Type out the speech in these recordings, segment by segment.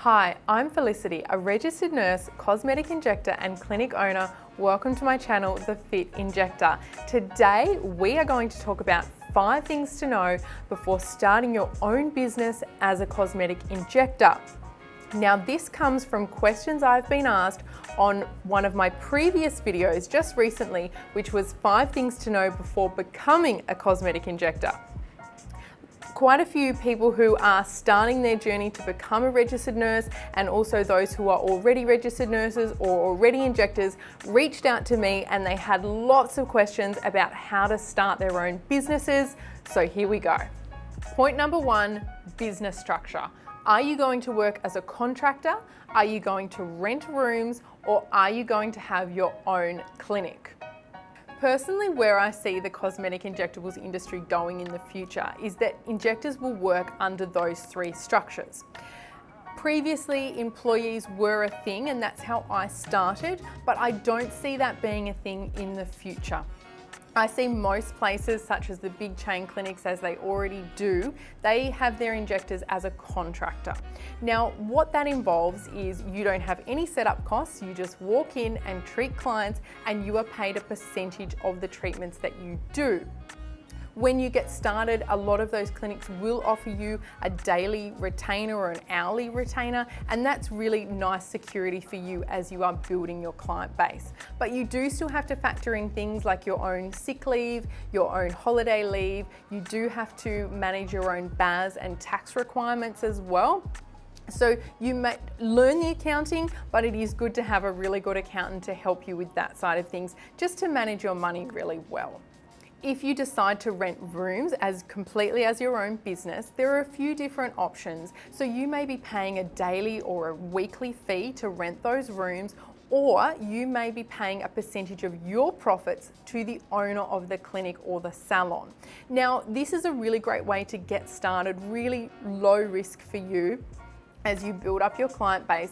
Hi, I'm Felicity, a registered nurse, cosmetic injector and clinic owner. Welcome to my channel, The Fit Injector. Today, we are going to talk about 5 things to know before starting your own business as a cosmetic injector. Now, this comes from questions I've been asked on one of my previous videos just recently, which was 5 things to know before becoming a cosmetic injector. Quite a few people who are starting their journey to become a registered nurse, and also those who are already registered nurses or already injectors, reached out to me and they had lots of questions about how to start their own businesses. So here we go. Point number 1, business structure. Are you going to work as a contractor? Are you going to rent rooms? Or are you going to have your own clinic? Personally, where I see the cosmetic injectables industry going in the future is that injectors will work under those 3 structures. Previously, employees were a thing, and that's how I started, but I don't see that being a thing in the future. I see most places, such as the big chain clinics, as they already do, they have their injectors as a contractor. Now, what that involves is you don't have any setup costs, you just walk in and treat clients, and you are paid a percentage of the treatments that you do. When you get started, a lot of those clinics will offer you a daily retainer or an hourly retainer, and that's really nice security for you as you are building your client base. But you do still have to factor in things like your own sick leave, your own holiday leave. You do have to manage your own BAS and tax requirements as well. So you may learn the accounting, but it is good to have a really good accountant to help you with that side of things, just to manage your money really well. If you decide to rent rooms as completely as your own business, there are a few different options. So you may be paying a daily or a weekly fee to rent those rooms, or you may be paying a percentage of your profits to the owner of the clinic or the salon. Now, this is a really great way to get started, really low risk for you as you build up your client base.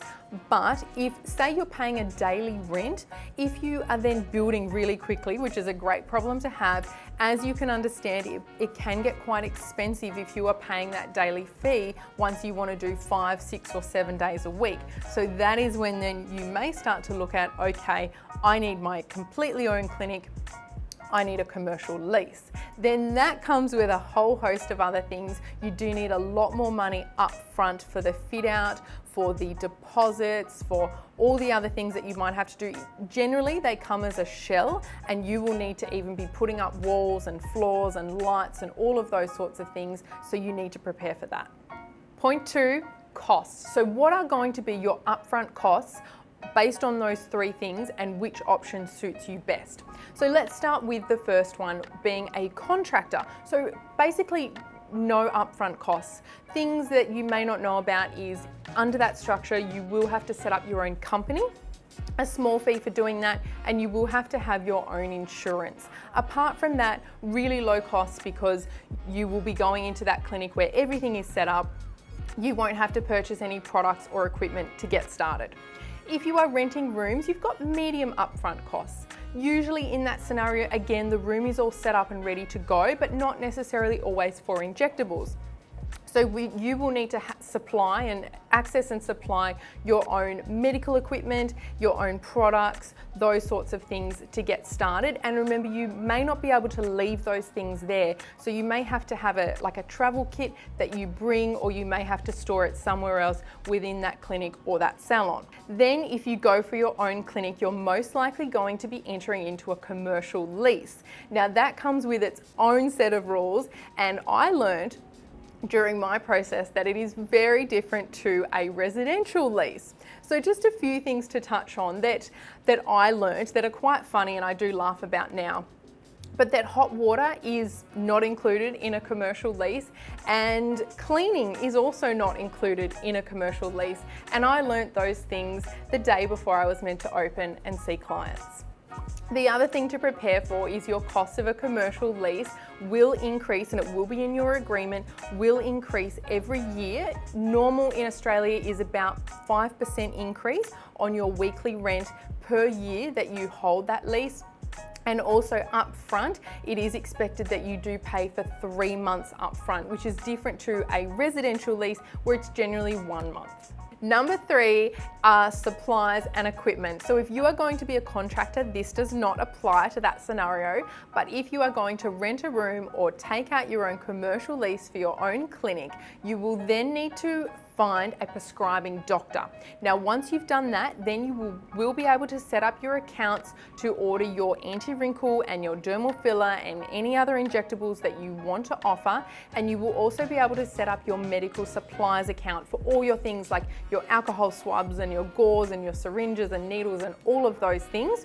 But if, say you're paying a daily rent, if you are then building really quickly, which is a great problem to have, as you can understand, it can get quite expensive if you are paying that daily fee once you want to do 5, 6 or 7 days a week. So that is when then you may start to look at, okay, I need my completely owned clinic, I need a commercial lease. Then that comes with a whole host of other things. You do need a lot more money up front for the fit out, for the deposits, for all the other things that you might have to do. Generally, they come as a shell, and you will need to even be putting up walls and floors and lights and all of those sorts of things. So you need to prepare for that. Point 2, costs. So what are going to be your upfront costs based on those 3 things, and which option suits you best? So let's start with the first one, being a contractor. So basically, no upfront costs. Things that you may not know about is, under that structure, you will have to set up your own company, a small fee for doing that, and you will have to have your own insurance. Apart from that, really low costs, because you will be going into that clinic where everything is set up. You won't have to purchase any products or equipment to get started. If you are renting rooms, you've got medium upfront costs. Usually in that scenario, again, the room is all set up and ready to go, but not necessarily always for injectables. So you will need to supply and access and supply your own medical equipment, your own products, those sorts of things to get started. And remember, you may not be able to leave those things there. So you may have to have a travel kit that you bring, or you may have to store it somewhere else within that clinic or that salon. Then if you go for your own clinic, you're most likely going to be entering into a commercial lease. Now that comes with its own set of rules, and I learned during my process that it is very different to a residential lease. So just a few things to touch on that I learned that are quite funny, and I do laugh about now. But that hot water is not included in a commercial lease, and cleaning is also not included in a commercial lease. And I learnt those things the day before I was meant to open and see clients. The other thing to prepare for is your cost of a commercial lease will increase, and it will be in your agreement, will increase every year. Normal in Australia is about 5% increase on your weekly rent per year that you hold that lease. And also up front, it is expected that you do pay for 3 months up front, which is different to a residential lease where it's generally 1 month. Number 3 are supplies and equipment. So if you are going to be a contractor, this does not apply to that scenario, but if you are going to rent a room or take out your own commercial lease for your own clinic, you will then need to find a prescribing doctor. Now, once you've done that, then you will be able to set up your accounts to order your anti-wrinkle and your dermal filler and any other injectables that you want to offer. And you will also be able to set up your medical supplies account for all your things like your alcohol swabs and your gauze and your syringes and needles and all of those things.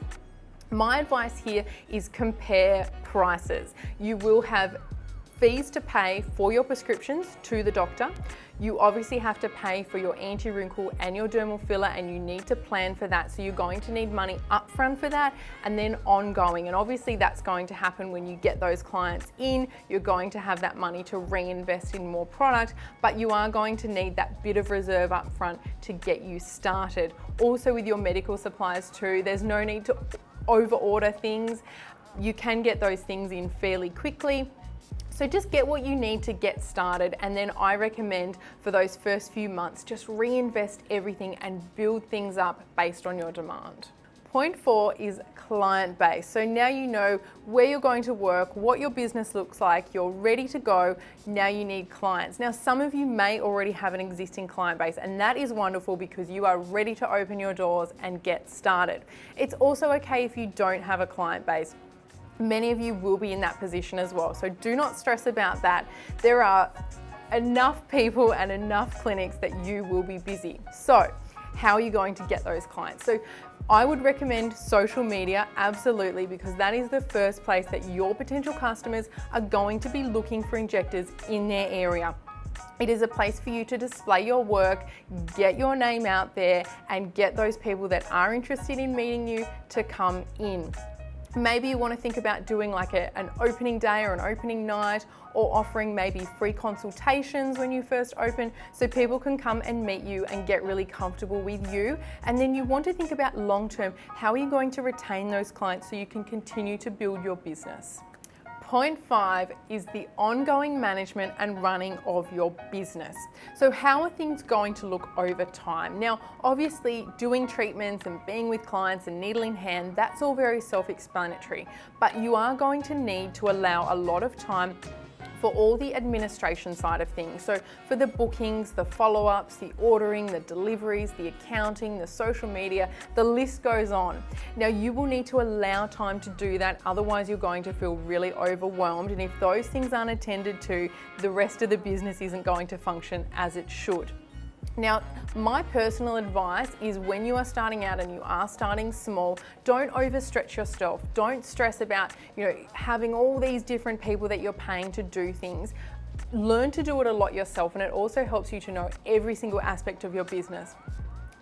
My advice here is compare prices. You will have fees to pay for your prescriptions to the doctor. You obviously have to pay for your anti-wrinkle and your dermal filler, and you need to plan for that. So you're going to need money upfront for that and then ongoing. And obviously that's going to happen when you get those clients in. You're going to have that money to reinvest in more product, but you are going to need that bit of reserve upfront to get you started. Also with your medical supplies too, there's no need to over order things. You can get those things in fairly quickly. So just get what you need to get started, and then I recommend for those first few months, just reinvest everything and build things up based on your demand. Point 4 is client base. So now you know where you're going to work, what your business looks like, you're ready to go, now you need clients. Now some of you may already have an existing client base, and that is wonderful because you are ready to open your doors and get started. It's also okay if you don't have a client base. Many of you will be in that position as well, so do not stress about that. There are enough people and enough clinics that you will be busy. So how are you going to get those clients? So I would recommend social media, absolutely, because that is the first place that your potential customers are going to be looking for injectors in their area. It is a place for you to display your work, get your name out there, and get those people that are interested in meeting you to come in. Maybe you want to think about doing like an opening day or an opening night, or offering maybe free consultations when you first open so people can come and meet you and get really comfortable with you. And then you want to think about long term, how are you going to retain those clients so you can continue to build your business? Point 5 is the ongoing management and running of your business. So how are things going to look over time? Now, obviously doing treatments and being with clients and needle in hand, that's all very self-explanatory, but you are going to need to allow a lot of time for all the administration side of things. So for the bookings, the follow-ups, the ordering, the deliveries, the accounting, the social media, the list goes on. Now you will need to allow time to do that, otherwise you're going to feel really overwhelmed, and if those things aren't attended to, the rest of the business isn't going to function as it should. Now, my personal advice is when you are starting out and you are starting small, don't overstretch yourself. Don't stress about, having all these different people that you're paying to do things. Learn to do it a lot yourself, and it also helps you to know every single aspect of your business.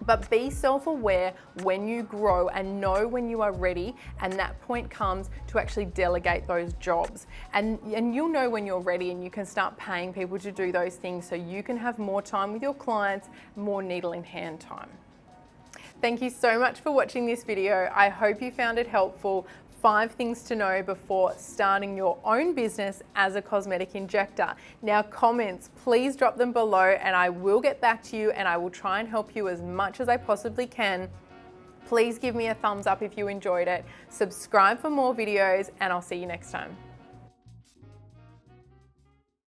But be self-aware when you grow and know when you are ready, and that point comes to actually delegate those jobs. And you'll know when you're ready, and you can start paying people to do those things so you can have more time with your clients, more needle in hand time. Thank you so much for watching this video. I hope you found it helpful. 5 things to know before starting your own business as a cosmetic injector. Now, comments, please drop them below and I will get back to you, and I will try and help you as much as I possibly can. Please give me a thumbs up if you enjoyed it. Subscribe for more videos, and I'll see you next time.